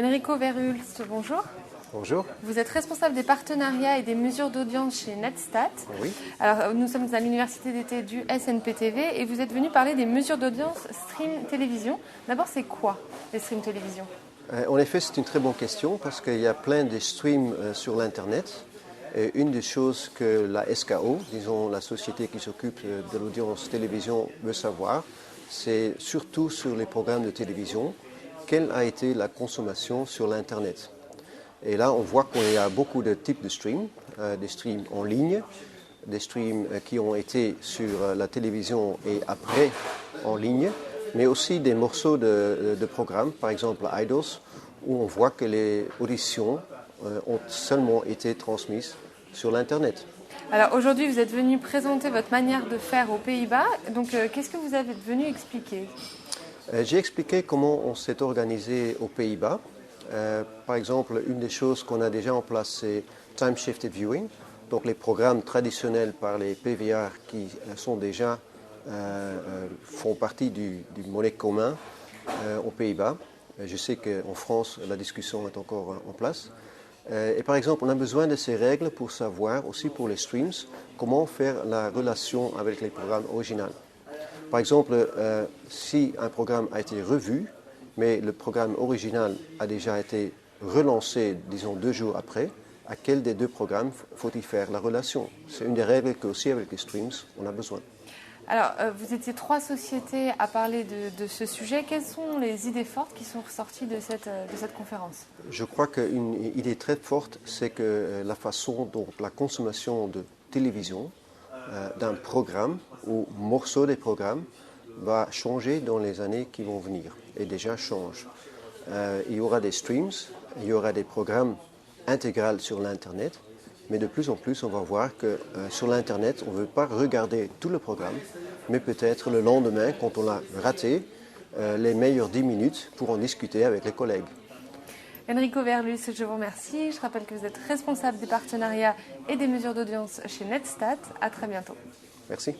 Enrico Verhulst, bonjour. Bonjour. Vous êtes responsable des partenariats et des mesures d'audience chez Netstat. Oui. Alors, nous sommes à l'université d'été du SNPTV et vous êtes venu parler des mesures d'audience stream télévision. D'abord, c'est quoi les streams télévision ? En effet, c'est une très bonne question parce qu'il y a plein de streams sur l'Internet. Et une des choses que la SKO, disons la société qui s'occupe de l'audience télévision, veut savoir, c'est surtout sur les programmes de télévision, quelle a été la consommation sur l'Internet. Et là, on voit qu'il y a beaucoup de types de streams, des streams en ligne, des streams qui ont été sur la télévision et après en ligne, mais aussi des morceaux de programmes, par exemple Idols, où on voit que les auditions ont seulement été transmises sur l'Internet. Alors aujourd'hui, vous êtes venu présenter votre manière de faire aux Pays-Bas. Donc, qu'est-ce que vous êtes venu expliquer ? J'ai expliqué comment on s'est organisé aux Pays-Bas. Par exemple, une des choses qu'on a déjà en place, c'est Time Shifted Viewing. Donc les programmes traditionnels par les PVR qui sont déjà font partie du monnaie commun aux Pays-Bas. Je sais qu'en France, la discussion est encore en place. Et par exemple, on a besoin de ces règles pour savoir, aussi pour les streams, comment faire la relation avec les programmes originaux. Par exemple, si un programme a été revu, mais le programme original a déjà été relancé, disons 2 jours après, à quel des 2 programmes faut-il faire la relation ? C'est une des règles qu'aussi avec les streams, on a besoin. Alors, vous étiez 3 sociétés à parler de ce sujet. Quelles sont les idées fortes qui sont ressorties de cette conférence ? Je crois qu'une idée très forte, c'est que la façon dont la consommation de télévision d'un programme ou morceau des programmes va changer dans les années qui vont venir, et déjà change. Il y aura des streams, il y aura des programmes intégraux sur l'Internet, mais de plus en plus, on va voir que sur l'Internet, on ne veut pas regarder tout le programme, mais peut-être le lendemain, quand on l'a raté, les meilleures 10 minutes pour en discuter avec les collègues. Enrico Verhulst, je vous remercie. Je rappelle que vous êtes responsable des partenariats et des mesures d'audience chez Netstat. À très bientôt. Merci.